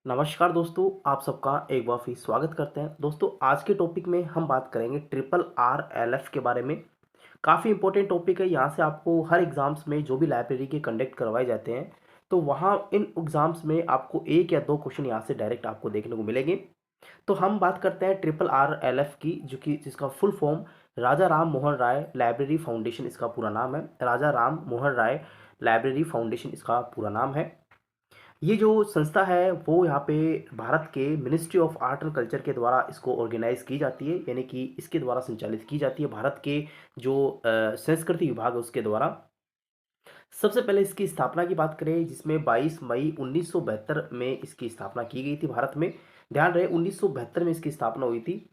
नमस्कार दोस्तों, आप सबका एक बार फिर स्वागत करते हैं। दोस्तों, आज के टॉपिक में हम बात करेंगे ट्रिपल आर एल एफ के बारे में। काफ़ी इंपॉर्टेंट टॉपिक है। यहाँ से आपको हर एग्ज़ाम्स में जो भी लाइब्रेरी के कंडक्ट करवाए जाते हैं, तो वहाँ इन एग्ज़ाम्स में आपको एक या दो क्वेश्चन यहाँ से डायरेक्ट आपको देखने को मिलेंगे। तो हम बात करते हैं ट्रिपल आर एल एफ की, जो कि जिसका फुल फॉर्म राजा राम मोहन राय लाइब्रेरी फाउंडेशन इसका पूरा नाम है। राजा राम मोहन राय लाइब्रेरी फाउंडेशन इसका पूरा नाम है। ये जो संस्था है वो यहाँ पे भारत के ministry of art and culture के द्वारा इसको ऑर्गेनाइज की जाती है, यानी कि इसके द्वारा संचालित की जाती है। भारत के जो संस्कृति विभाग है उसके द्वारा। सबसे पहले इसकी स्थापना की बात करें, जिसमें 22 मई 1972 में इसकी स्थापना की गई थी भारत में। ध्यान रहे 1972 में इसकी स्थापना हुई थी।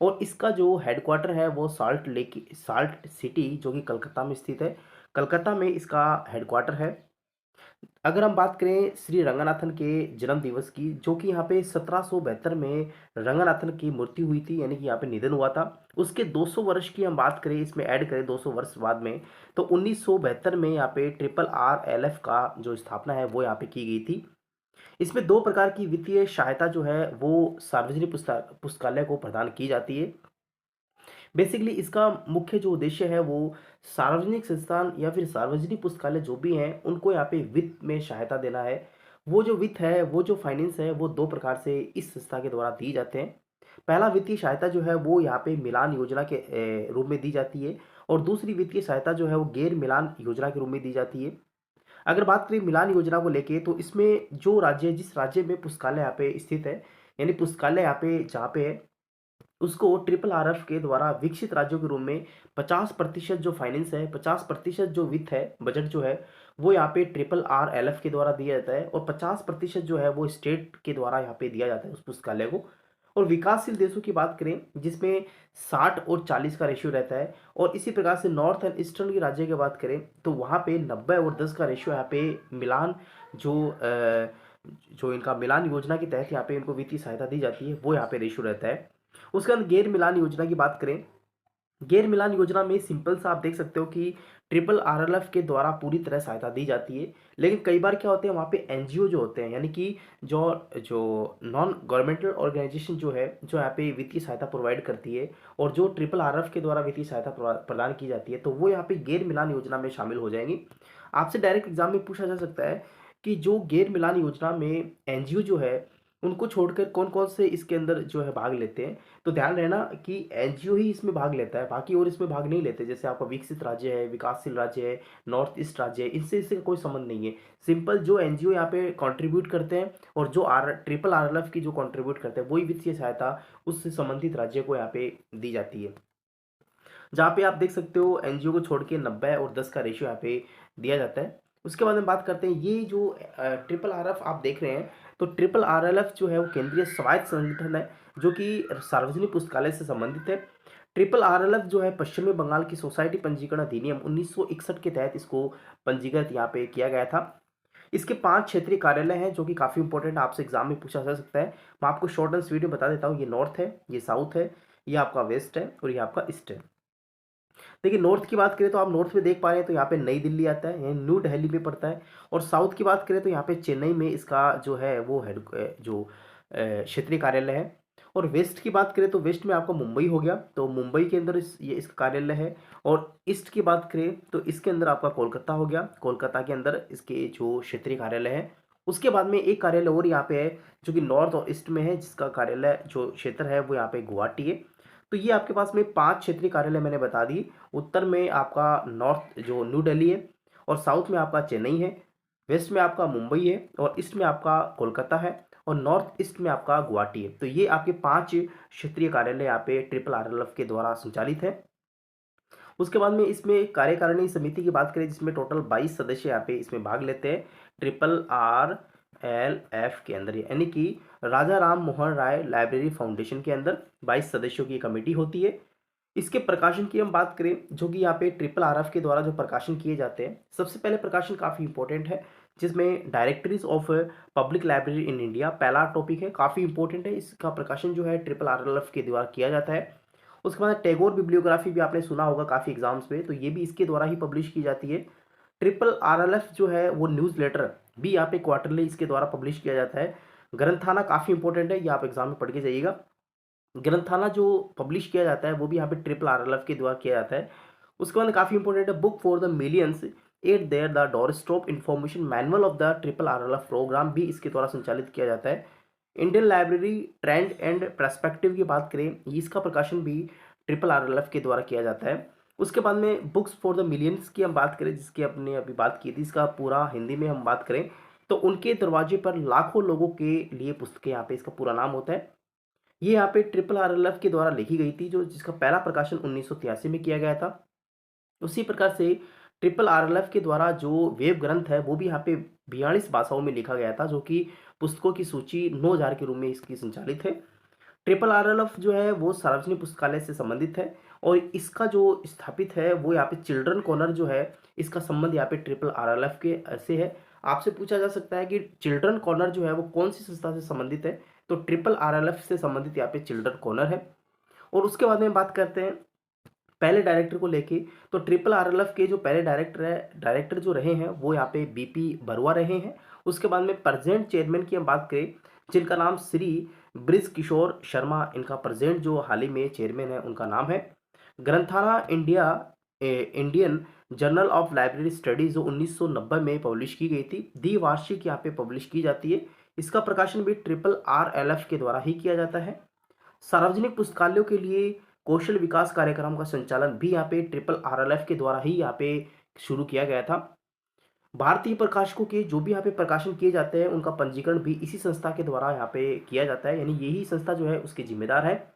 और इसका जो हेडक्वार्टर है वो साल्ट सिटी, जो कि कलकत्ता में स्थित है। कलकत्ता में इसका हेडक्वार्टर है। अगर हम बात करें श्री रंगनाथन के जन्म दिवस की, जो कि यहाँ पे 1772 में रंगनाथन की मृत्यु हुई थी, यानी कि यहाँ पे निधन हुआ था। उसके 200 वर्ष की हम बात करें, इसमें ऐड करें 200 वर्ष बाद में, तो 1972 में यहाँ पे ट्रिपल आर एल एफ का जो स्थापना है वो यहाँ पे की गई थी। इसमें दो प्रकार की वित्तीय सहायता जो है वो सार्वजनिक पुस्तकालय को प्रदान की जाती है। बेसिकली इसका मुख्य जो उद्देश्य है वो सार्वजनिक संस्थान या फिर सार्वजनिक पुस्तकालय जो भी हैं उनको यहाँ पे वित्त में सहायता देना है। वो जो वित्त है, वो जो फाइनेंस है, वो दो प्रकार से इस संस्था के द्वारा दी जाते हैं। पहला वित्तीय सहायता जो है वो यहाँ पे मिलान योजना के रूप में दी जाती है। और दूसरी वित्तीय सहायता जो है वो गैर मिलान योजना के रूप में दी जाती है। अगर बात करें मिलान योजना को लेके, तो इसमें जो राज्य, जिस राज्य में पुस्तकालय यहाँ पे स्थित है, यानी पुस्तकालय यहाँ पे जहाँ पे है, उसको ट्रिपल आरएफ के द्वारा विकसित राज्यों के रूप में 50% जो फाइनेंस है, 50% जो वित्त है, बजट जो है, वो यहाँ पे ट्रिपल आर एल एफ के द्वारा दिया जाता है। और 50% जो है वो स्टेट के द्वारा यहाँ पे दिया जाता है उस पुस्तकालय को। और विकासशील देशों की बात करें, जिसमें 60 और 40 का रेशियो रहता है। और इसी प्रकार से नॉर्थ एंड ईस्टर्न की राज्य की बात करें, तो वहाँ पे 90 और 10 का रेशियो यहाँ पे मिलान जो जो इनका मिलान योजना के तहत यहाँ पे इनको वित्तीय सहायता दी जाती है, वो यहाँ पे रेशियो रहता है। उसके बाद गैर मिलान योजना की बात करें, गैर मिलान योजना में सिंपल सा आप देख सकते हो कि ट्रिपल आरएलएफ के द्वारा पूरी तरह सहायता दी जाती है। लेकिन कई बार क्या होते हैं, वहाँ पे एनजीओ जो होते हैं, यानी कि जो जो नॉन गवर्नमेंटल ऑर्गेनाइजेशन जो है, जो यहाँ पे वित्तीय सहायता प्रोवाइड करती है, और जो ट्रिपल आरएफ के द्वारा वित्तीय सहायता प्रदान की जाती है, तो वो यहाँ पे गैर मिलान योजना में शामिल हो जाएंगी। आपसे डायरेक्ट एग्जाम में पूछा जा सकता है कि जो गैर मिलान योजना में एनजीओ जो है, उनको छोड़कर कौन कौन से इसके अंदर जो है भाग लेते हैं। तो ध्यान रहना कि एनजीओ ही इसमें भाग लेता है, बाकी और इसमें भाग नहीं लेते। जैसे आपका विकसित राज्य है, विकासशील राज्य है, नॉर्थ ईस्ट राज्य है, इनसे इससे कोई संबंध नहीं है। सिंपल जो एनजीओ यहाँ पे कंट्रीब्यूट करते हैं, और जो ट्रिपल आरएलएफ की जो कंट्रीब्यूट करते हैं, वही वित्तीय सहायता उससे संबंधित राज्य को यहाँ पे दी जाती है। जहाँ पे आप देख सकते हो एनजीओ को छोड़ के 90 और 10 का रेशियो यहाँ पे दिया जाता है। उसके बाद में बात करते हैं, ये जो ट्रिपल आरएफ आप देख रहे हैं, तो ट्रिपल आरएलएफ जो है वो केंद्रीय स्वायत्त संगठन है, जो कि सार्वजनिक पुस्तकालय से संबंधित है। ट्रिपल आरएलएफ जो है पश्चिमी बंगाल की सोसाइटी पंजीकरण अधिनियम 1961 के तहत इसको पंजीकृत यहाँ पे किया गया था। इसके 5 क्षेत्रीय कार्यालय हैं, जो कि काफ़ी इंपॉर्टेंट, आपसे एग्जाम में पूछा जा सकता है। मैं आपको शॉर्ट एंड स्वीट में बता देता हूँ। ये नॉर्थ है, ये साउथ है, ये आपका वेस्ट है, और ये आपका ईस्ट है। देखिए, नॉर्थ की बात करें तो आप नॉर्थ में देख पा रहे हैं, तो यहाँ पे नई दिल्ली आता है, ये न्यू दिल्ली में पड़ता है। और साउथ की बात करें तो यहाँ पे चेन्नई में इसका जो है वो क्षेत्रीय कार्यालय है। और वेस्ट की बात करें तो वेस्ट में आपका मुंबई हो गया, तो मुंबई के अंदर ये इसका कार्यालय है। और ईस्ट की बात करें तो इसके अंदर आपका कोलकाता हो गया, कोलकाता के अंदर इसके जो क्षेत्रीय कार्यालय है। उसके बाद में एक कार्यालय और यहाँ पे है, जो कि नॉर्थ और ईस्ट में है, जिसका कार्यालय जो क्षेत्र है वो यहाँ पे गुवाहाटी है। तो ये आपके पास में 5 क्षेत्रीय कार्यालय मैंने बता दी। उत्तर में आपका नॉर्थ जो न्यू दिल्ली है, और साउथ में आपका चेन्नई है, वेस्ट में आपका मुंबई है, और ईस्ट में आपका कोलकाता है, और नॉर्थ ईस्ट में आपका गुवाहाटी है। तो ये आपके 5 क्षेत्रीय कार्यालय यहाँ पे ट्रिपल आरएलएफ के द्वारा संचालित है। उसके बाद में इसमें कार्यकारिणी समिति की बात करें, जिसमें टोटल 22 सदस्य यहाँ पे इसमें भाग लेते हैं ट्रिपल आर एल एफ के अंदर, यानी कि राजा राम मोहन राय लाइब्रेरी फाउंडेशन के अंदर 22 सदस्यों की कमेटी होती है। इसके प्रकाशन की हम बात करें, जो कि यहाँ पे ट्रिपल आर एफ के द्वारा जो प्रकाशन किए जाते हैं, सबसे पहले प्रकाशन काफ़ी इंपॉर्टेंट है, जिसमें directories of public library in India पहला टॉपिक है, काफ़ी इंपॉर्टेंट है। इसका प्रकाशन जो है ट्रिपल आर एल एफ के द्वारा किया जाता है। उसके बाद टैगोर बिब्लियोग्राफी भी आपने सुना होगा काफ़ी एग्जाम्स में, तो ये भी इसके द्वारा ही पब्लिश की जाती है। ट्रिपल आरएलएफ जो है वो न्यूज़लेटर भी यहाँ पे क्वार्टरली इसके द्वारा पब्लिश किया जाता है। ग्रंथाना काफ़ी इंपॉर्टेंट है, ये आप एग्जाम में पढ़ के जाइएगा। ग्रंथाना जो पब्लिश किया जाता है वो भी यहाँ पे ट्रिपल आरएलएफ के द्वारा किया जाता है। उसके बाद काफ़ी इंपॉर्टेंट है, book for the millions at their the doorstop information manual of the triple RLF program भी इसके द्वारा संचालित किया जाता है। Indian library trend and perspective की बात करें, इसका प्रकाशन भी ट्रिपल आरएलएफ के द्वारा किया जाता है। उसके बाद में बुक्स फॉर द मिलियंस की हम बात करें, जिसकी अपने अभी बात की थी, इसका पूरा हिंदी में हम बात करें तो उनके दरवाजे पर लाखों लोगों के लिए पुस्तकें, यहाँ पे इसका पूरा नाम होता है। ये यहाँ पे ट्रिपल आरएलएफ के द्वारा लिखी गई थी, जो जिसका पहला प्रकाशन 1983 में किया गया था। उसी प्रकार से ट्रिपल आरएलएफ के द्वारा जो वेब ग्रंथ है वो भी यहाँ पे 42 भाषाओं में लिखा गया था, जो कि पुस्तकों की सूची 9000 के रूप में इसकी संचालित है। ट्रिपल आरएलएफ जो है वो सार्वजनिक पुस्तकालय से संबंधित है, और इसका जो स्थापित है वो यहाँ पे चिल्ड्रन कॉर्नर जो है, इसका संबंध यहाँ पे ट्रिपल आरएलएफ के से है। आपसे पूछा जा सकता है कि चिल्ड्रन कॉर्नर जो है वो कौन सी संस्था से संबंधित है, तो ट्रिपल आरएलएफ से संबंधित यहाँ पे चिल्ड्रन कॉर्नर है। और उसके बाद में बात करते हैं पहले डायरेक्टर को लेके, तो ट्रिपल आरएलएफ के जो पहले डायरेक्टर जो रहे हैं वो यहाँ पे बीपी बरुआ रहे हैं। उसके बाद में प्रेजेंट चेयरमैन की हम बात करें, जिनका नाम श्री ब्रिज किशोर शर्मा, इनका प्रेजेंट जो हाल ही में चेयरमैन है उनका नाम है। Granthana Indian journal of library studies जो 1990 में पब्लिश की गई थी, द्विवार्षिक यहाँ पे पब्लिश की जाती है। इसका प्रकाशन भी ट्रिपल आरएलएफ के द्वारा ही किया जाता है। सार्वजनिक पुस्तकालयों के लिए कौशल विकास कार्यक्रम का संचालन भी यहाँ पे ट्रिपल आरएलएफ के द्वारा ही यहाँ पे शुरू किया गया था। भारतीय प्रकाशकों के जो भी यहाँ पे प्रकाशन किए जाते हैं उनका पंजीकरण भी इसी संस्था के द्वारा यहाँ पे किया जाता है, यानी यही संस्था जो है उसके जिम्मेदार है।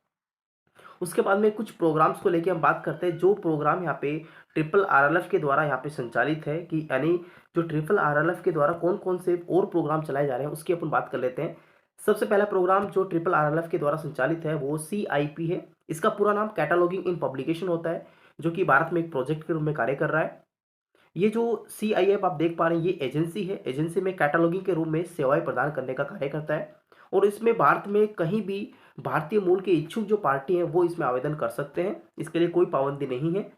उसके बाद में कुछ प्रोग्राम्स को लेके हम बात करते हैं, जो प्रोग्राम यहाँ पे ट्रिपल आरएलएफ के द्वारा यहाँ पे संचालित है, कि यानी जो ट्रिपल आरएलएफ के द्वारा कौन कौन से और प्रोग्राम चलाए जा रहे हैं उसकी अपन बात कर लेते हैं। सबसे पहला प्रोग्राम जो ट्रिपल आरएलएफ के द्वारा संचालित है वो CIP है। इसका पूरा नाम कैटलॉगिंग इन पब्लिकेशन होता है, जो कि भारत में एक प्रोजेक्ट के रूप में कार्य कर रहा है। ये जो CIF आप देख पा रहे हैं, ये एजेंसी है। एजेंसी में कैटलॉगिंग के रूप में सेवाएं प्रदान करने का कार्य करता है, और इसमें भारत में कहीं भी भारतीय मूल के इच्छुक जो पार्टी हैं वो इसमें आवेदन कर सकते हैं, इसके लिए कोई पाबंदी नहीं है।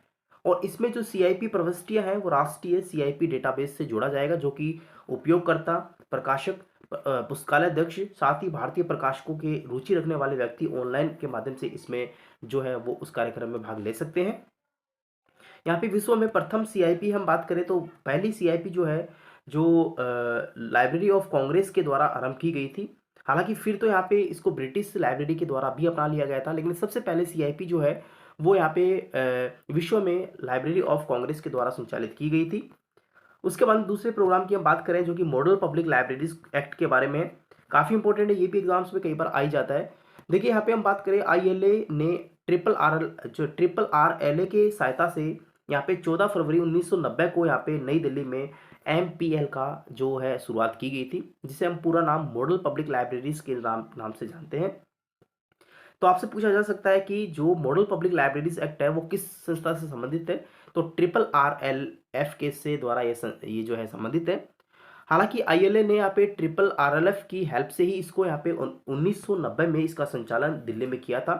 और इसमें जो CIP प्रविष्टियां हैं वो राष्ट्रीय CIP डेटाबेस से जोड़ा जाएगा, जो कि उपयोगकर्ता, प्रकाशक, पुस्तकालय अध्यक्ष, साथ ही भारतीय प्रकाशकों के रुचि रखने वाले व्यक्ति ऑनलाइन के माध्यम से इसमें जो है वो उस कार्यक्रम में भाग ले सकते हैं। यहाँ पे विश्व में प्रथम CIP हम बात करें तो पहली CIP जो है, जो लाइब्रेरी ऑफ कांग्रेस के द्वारा आरंभ की गई थी। हालांकि फिर तो यहाँ पे इसको ब्रिटिश लाइब्रेरी के द्वारा भी अपना लिया गया था, लेकिन सबसे पहले CIP जो है वो यहाँ पे विश्व में लाइब्रेरी ऑफ कांग्रेस के द्वारा संचालित की गई थी। उसके बाद दूसरे प्रोग्राम की हम बात करें, जो कि मॉडल पब्लिक लाइब्रेरीज एक्ट के बारे में, काफ़ी इंपॉर्टेंट है, ये भी एग्जाम्स में कई बार आ ही जाता है। देखिए यहाँ पे हम बात करें, ILA ने ट्रिपल आर एल ए के सहायता से यहाँ पे 14 फरवरी 1990 को यहाँ पे नई दिल्ली में MPL का जो है शुरुआत की गई थी, जिसे हम पूरा नाम मॉडल पब्लिक लाइब्रेरीज के नाम से जानते हैं। तो आपसे पूछा जा सकता है कि जो मॉडल पब्लिक लाइब्रेरीज एक्ट है वो किस संस्था से संबंधित है, तो ट्रिपल RLF के से द्वारा ये जो है संबंधित है। हालांकि ILA ने यहाँ पे ट्रिपल RLF की हेल्प से ही इसको यहाँ पे 1990 में इसका संचालन दिल्ली में किया था।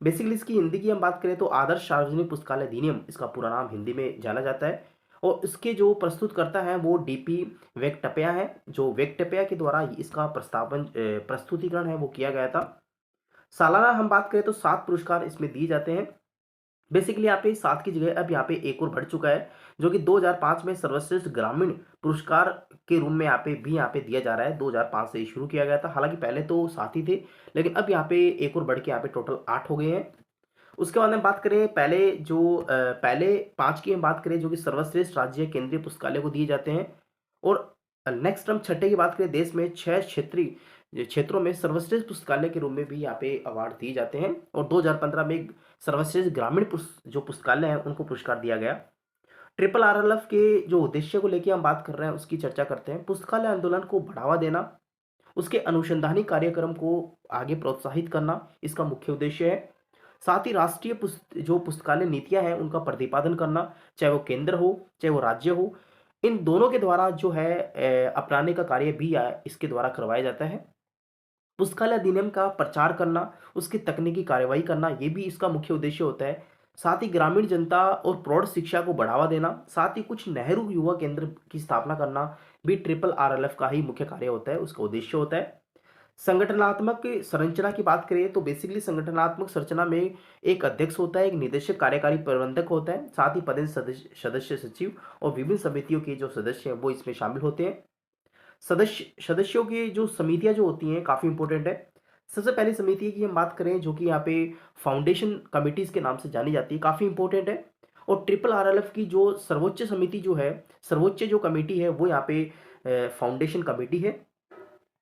बेसिकली इसकी हिंदी की हम बात करें तो आदर्श सार्वजनिक पुस्तकालय अधिनियम इसका पूरा नाम हिंदी में जाना जाता है, और इसके जो प्रस्तुतकर्ता हैं वो DP वेंकटप्पा हैं, जो वेंकटप्पा के द्वारा इसका प्रस्तुतिकरण है वो किया गया था। सालाना हम बात करें तो 7 पुरस्कार इसमें दिए जाते हैं। बेसिकली यहाँ पे 7 की जगह अब यहाँ पे एक और बढ़ चुका है, जो कि 2005 में सर्वश्रेष्ठ ग्रामीण पुरस्कार के रूप में यहाँ पे दिया जा रहा है। 2005 से शुरू किया गया था, हालांकि पहले तो 7 ही थे, लेकिन अब यहाँ पे एक और बढ़ के यहाँ पे टोटल 8 हो गए हैं। उसके बाद हम बात करें पहले 5 की हम बात करें, जो कि सर्वश्रेष्ठ राज्य केंद्रीय पुस्तकालय को दिए जाते हैं। और नेक्स्ट हम छठे की बात करें, देश में 6 क्षेत्रों में सर्वश्रेष्ठ पुस्तकालय के रूप में भी यहाँ पे अवार्ड दिए जाते हैं, और 2015 में सर्वश्रेष्ठ ग्रामीण जो पुस्तकालय हैं उनको पुरस्कार दिया गया। ट्रिपल RLF के जो उद्देश्य को लेकर हम बात कर रहे हैं उसकी चर्चा करते हैं। पुस्तकालय आंदोलन को बढ़ावा देना, उसके अनुसंधानी कार्यक्रम को आगे प्रोत्साहित करना इसका मुख्य उद्देश्य है। साथ ही राष्ट्रीय जो पुस्तकालय नीतियां हैं उनका प्रतिपादन करना, चाहे वो केंद्र हो चाहे वो राज्य हो, इन दोनों के द्वारा जो है अपनाने का कार्य भी इसके द्वारा करवाया जाता है। पुस्तकालय अधिनियम का प्रचार करना, उसकी तकनीकी कार्रवाई करना, ये भी इसका मुख्य उद्देश्य होता है। साथ ही ग्रामीण जनता और प्रौढ़ शिक्षा को बढ़ावा देना, साथ ही कुछ नेहरू युवा केंद्र की स्थापना करना भी ट्रिपल RLF का ही मुख्य कार्य होता है, उसका उद्देश्य होता है। संगठनात्मक संरचना की बात करें तो बेसिकली संगठनात्मक संरचना में एक अध्यक्ष होता है, एक निदेशक कार्यकारी प्रबंधक होता है, साथ ही पदेन सदस्य सदस्य सचिव और विभिन्न समितियों के जो सदस्य हैं वो इसमें शामिल होते हैं। सदस्यों की जो समितियां जो होती हैं काफ़ी इंपॉर्टेंट है। सबसे पहली समिति की हम बात करें जो कि यहाँ पे फाउंडेशन कमिटीज के नाम से जानी जाती है, काफ़ी इंपॉर्टेंट है। और ट्रिपल आरएलएफ की जो सर्वोच्च समिति जो है, सर्वोच्च जो कमेटी है वो यहाँ पे फाउंडेशन कमेटी है।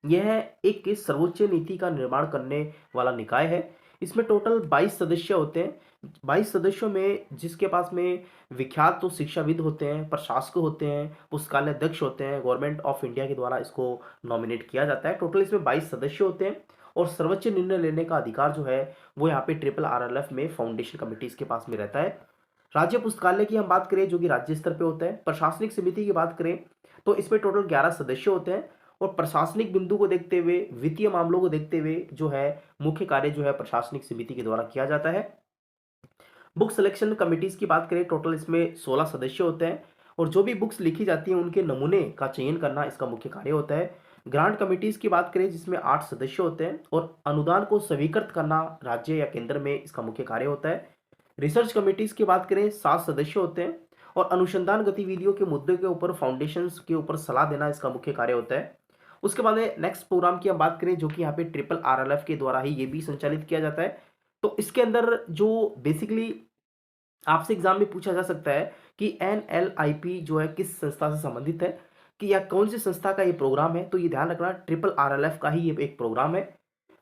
यह एक सर्वोच्च नीति का निर्माण करने वाला निकाय है। इसमें टोटल 22 सदस्य होते हैं। 22 सदस्यों में जिसके पास में विख्यात तो शिक्षाविद होते हैं, प्रशासक होते हैं, पुस्तकालय अध्यक्ष होते हैं, गवर्नमेंट ऑफ इंडिया के द्वारा इसको नॉमिनेट किया जाता है। टोटल इसमें 22 सदस्य होते हैं और सर्वोच्च निर्णय लेने का अधिकार जो है वो यहाँ पे ट्रिपल आरएलएफ में फाउंडेशन कमिटीज के पास में रहता है। राज्य पुस्तकालय की हम बात करें जो कि राज्य स्तर पे होता है। प्रशासनिक समिति की बात करें तो इसमें टोटल 11 सदस्य होते हैं और प्रशासनिक बिंदु को देखते हुए, वित्तीय मामलों को देखते हुए जो है मुख्य कार्य जो है प्रशासनिक समिति के द्वारा किया जाता है। बुक सिलेक्शन कमिटीज की बात करें टोटल इसमें 16 सदस्य होते हैं और जो भी बुक्स लिखी जाती हैं उनके नमूने का चयन करना इसका मुख्य कार्य होता है। ग्रांट कमिटीज की बात करें जिसमें 8 सदस्य होते हैं और अनुदान को स्वीकृत करना राज्य या केंद्र में इसका मुख्य कार्य होता है। रिसर्च कमिटीज की बात करें 7 सदस्य होते हैं और अनुसंधान गतिविधियों के मुद्दे के ऊपर फाउंडेशंस के ऊपर सलाह देना इसका मुख्य कार्य होता है। उसके बाद में नेक्स्ट प्रोग्राम की हम बात करें जो कि यहाँ पे ट्रिपल आरएलएफ के द्वारा ही ये भी संचालित किया जाता है। तो इसके अंदर जो बेसिकली आपसे एग्जाम में पूछा जा सकता है कि एनएलआईपी जो है किस संस्था से संबंधित है, कि या कौन सी संस्था का ये प्रोग्राम है, तो ये ध्यान रखना ट्रिपल आरएलएफ का ही ये एक प्रोग्राम है।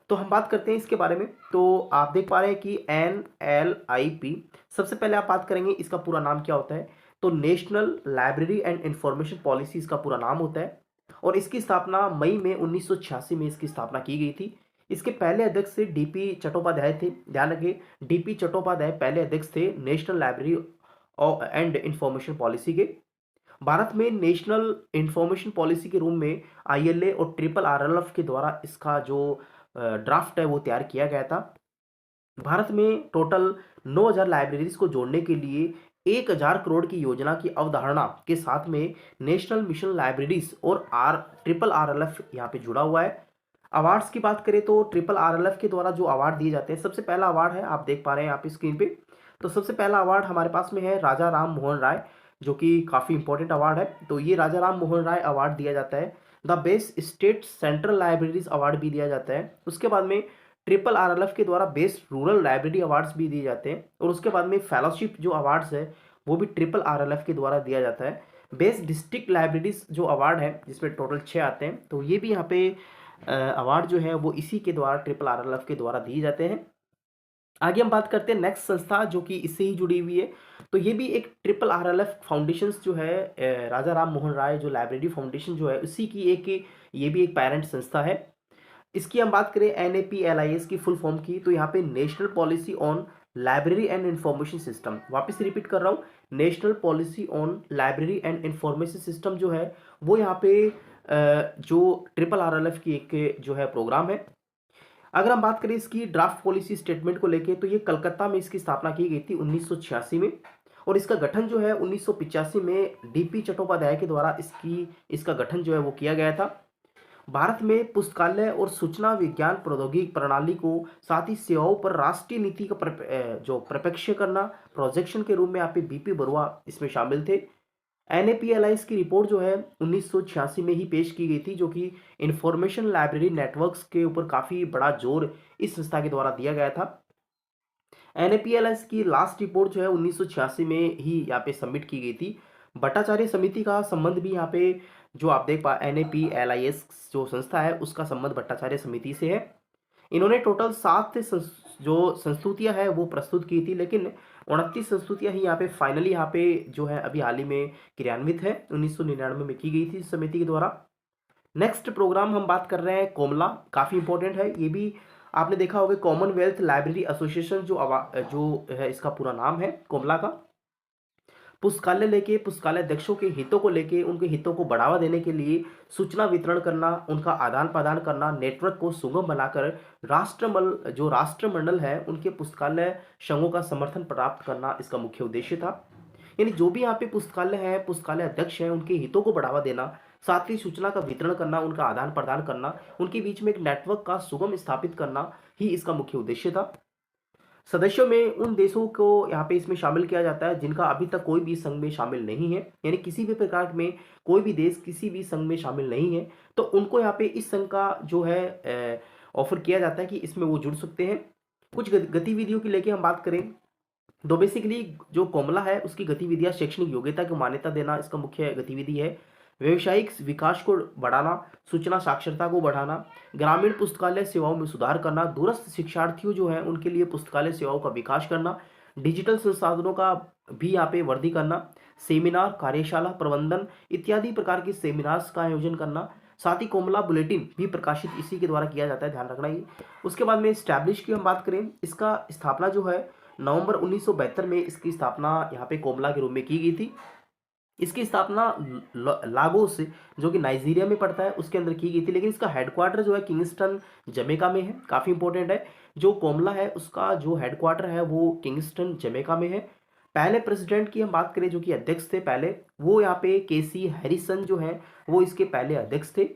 तो हम बात करते हैं इसके बारे में। तो आप देख पा रहे हैं कि एनएलआईपी, सबसे पहले आप बात करेंगे इसका पूरा नाम क्या होता है। तो national library and information policy इसका पूरा नाम होता है और इसकी स्थापना मई में 1986 में इसकी स्थापना की गई थी। इसके पहले अध्यक्ष से डीपी चट्टोपाध्याय थे। ध्यान रखिए, डीपी चट्टोपाध्याय पहले अध्यक्ष थे national library and information policy के। भारत में नेशनल इंफॉर्मेशन पॉलिसी के रूप में आईएलए और ट्रिपल आरएलएफ के द्वारा इसका जो ड्राफ्ट है वो तैयार किया गया था। भारत में टोटल 9000 लाइब्रेरीज को जोड़ने के लिए 1000 करोड़ की योजना की अवधारणा के साथ में नेशनल मिशन लाइब्रेरीज और ट्रिपल आरएलएफ यहाँ पे जुड़ा हुआ है। अवार्ड्स की बात करें तो ट्रिपल आरएलएफ के द्वारा जो अवार्ड दिए जाते हैं, सबसे पहला अवार्ड है, आप देख पा रहे हैं यहाँ पे स्क्रीन पे। तो सबसे पहला अवार्ड हमारे पास में है राजा राम मोहन राय, जो कि काफ़ी इंपॉर्टेंट अवार्ड है। तो ये राजा राम मोहन राय अवार्ड दिया जाता है। The best state central libraries award भी दिया जाता है। उसके बाद में ट्रिपल आरएलएफ के द्वारा बेस्ट रूरल लाइब्रेरी अवार्ड्स भी दिए जाते हैं और उसके बाद में फेलोशिप जो अवार्ड्स है वो भी ट्रिपल आरएलएफ के द्वारा दिया जाता है। बेस्ट डिस्ट्रिक्ट लाइब्रेरीज जो अवार्ड है जिसमें टोटल 6 आते हैं, तो ये भी यहाँ पे अवार्ड जो है वो इसी के द्वारा ट्रिपल आरएलएफ के द्वारा दिए जाते हैं। आगे हम बात करते हैं नेक्स्ट संस्था जो कि इससे ही जुड़ी हुई है। तो ये भी एक ट्रिपल आरएलएफ फाउंडेशन जो है, राजा राम मोहन राय जो लाइब्रेरी फाउंडेशन जो है उसी की एक, ये भी एक पेरेंट संस्था है। इसकी हम बात करें एनएपीएलआईएस की फुल फॉर्म की, तो यहाँ पे national policy on library and information system, वापस रिपीट कर रहा हूँ, national policy on library and information system जो है वो यहाँ पे जो ट्रिपल आरएलएफ की एक जो है प्रोग्राम है। अगर हम बात करें इसकी ड्राफ्ट पॉलिसी स्टेटमेंट को लेके, तो ये कलकत्ता में इसकी स्थापना की गई थी 1986 में और इसका गठन जो है 1985 में डीपी चट्टोपाध्याय के द्वारा इसका गठन जो है वो किया गया था। भारत में पुस्तकालय और सूचना विज्ञान प्रौद्योगिकी प्रणाली को साथ ही सेवाओं पर राष्ट्रीय नीति का जो प्रक्षेपण करना प्रोजेक्शन के रूप में यहाँ पे बीपी बरुआ इसमें शामिल थे। एनएपीएलआईएस की रिपोर्ट जो है 1986 में ही पेश की गई थी, जो कि इंफॉर्मेशन लाइब्रेरी नेटवर्क्स के ऊपर काफ़ी बड़ा जोर इस संस्था के द्वारा दिया गया था। एनएपीएलआईएस की लास्ट रिपोर्ट जो है 1986 में ही यहाँ पे सबमिट की गई थी। भट्टाचार्य समिति का संबंध भी यहाँ पे जो आप देख पा, एनएपीएलआईएस जो संस्था है उसका संबंध भट्टाचार्य समिति से है। इन्होंने टोटल 7 जो संस्तुतियां है वो प्रस्तुत की थी, लेकिन 29 संस्तुतियां ही यहाँ पे फाइनली यहाँ पे जो है अभी हाल ही में क्रियान्वित है, 1999 में की गई थी इस समिति के द्वारा। नेक्स्ट प्रोग्राम हम बात कर रहे हैं कोमला, काफ़ी इंपॉर्टेंट है ये भी। आपने देखा होगा कॉमनवेल्थ लाइब्रेरी एसोसिएशन जो है इसका पूरा नाम है कोमला का। पुस्तकालय लेके पुस्तकालय अध्यक्षों के हितों को लेके उनके हितों को बढ़ावा देने के लिए सूचना वितरण करना, उनका आदान प्रदान करना, नेटवर्क को सुगम बनाकर राष्ट्रमंडल है उनके पुस्तकालय संघों का समर्थन प्राप्त करना इसका मुख्य उद्देश्य था। यानी जो भी यहाँ पे पुस्तकालय है, पुस्तकालय अध्यक्ष हैं, उनके हितों को बढ़ावा देना, साथ ही सूचना का वितरण करना, उनका आदान-प्रदान करना, उनके बीच में एक नेटवर्क का सुगम स्थापित करना ही इसका मुख्य उद्देश्य था। सदस्यों में उन देशों को यहाँ पे इसमें शामिल किया जाता है जिनका अभी तक कोई भी संघ में शामिल नहीं है, यानी किसी भी प्रकार में कोई भी देश किसी भी संघ में शामिल नहीं है, तो उनको यहाँ पे इस संघ का जो है ऑफर किया जाता है कि इसमें वो जुड़ सकते हैं। कुछ गतिविधियों की लेके हम बात करें तो बेसिकली जो कॉमला है उसकी गतिविधियां शैक्षणिक योग्यता को मान्यता देना इसका मुख्य गतिविधि है। व्यवसायिक विकास को बढ़ाना, सूचना साक्षरता को बढ़ाना, ग्रामीण पुस्तकालय सेवाओं में सुधार करना, दूरस्थ शिक्षार्थियों जो हैं उनके लिए पुस्तकालय सेवाओं का विकास करना, डिजिटल संसाधनों का भी यहाँ पे वृद्धि करना, सेमिनार, कार्यशाला प्रबंधन इत्यादि प्रकार के सेमिनार्स का आयोजन करना। साथ ही कोमला बुलेटिन भी प्रकाशित इसी के द्वारा किया जाता है, ध्यान रखना ये। उसके बाद में स्टैब्लिश की हम बात करें, इसका स्थापना जो है नवंबर 1972 में इसकी स्थापना यहाँ पे कोमला के रूप में की गई थी। इसकी स्थापना लागोस जो कि नाइजीरिया में पड़ता है उसके अंदर की गई थी, लेकिन इसका हेडक्वार्टर जो है किंगस्टन जमैका में है। काफ़ी इंपॉर्टेंट है, जो कोमला है उसका जो हेडक्वार्टर है वो किंगस्टन जमैका में है। पहले प्रेसिडेंट की हम बात करें जो कि अध्यक्ष थे पहले, वो यहाँ पे केसी हैरिसन जो है वो इसके पहले अध्यक्ष थे।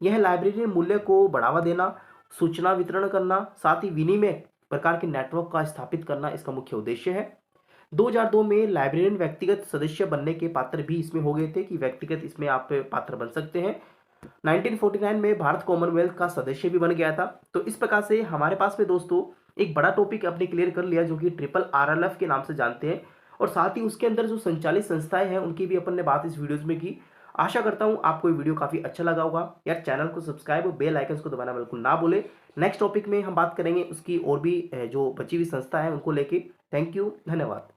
यह लाइब्रेरी मूल्य को बढ़ावा देना, सूचना वितरण करना, साथ ही विनिमय प्रकार के नेटवर्क का स्थापित करना इसका मुख्य उद्देश्य है। 2002 में लाइब्रेरियन व्यक्तिगत सदस्य बनने के पात्र भी इसमें हो गए थे कि व्यक्तिगत इसमें आप पात्र बन सकते हैं। 1949 में भारत कॉमनवेल्थ का सदस्य भी बन गया था। तो इस प्रकार से हमारे पास में दोस्तों एक बड़ा टॉपिक आपने क्लियर कर लिया जो कि ट्रिपल RLF के नाम से जानते हैं, और साथ ही उसके अंदर जो संचालित संस्थाएं हैं उनकी भी अपन ने बात इस वीडियोज में की। आशा करता हूं आपको ये वीडियो काफी अच्छा लगा होगा। यार चैनल को सब्सक्राइब और बेल आइकन को दबाना बिल्कुल ना भूले। नेक्स्ट टॉपिक में हम बात करेंगे उसकी और भी जो बची हुई संस्था है उनको लेके। थैंक यू, धन्यवाद।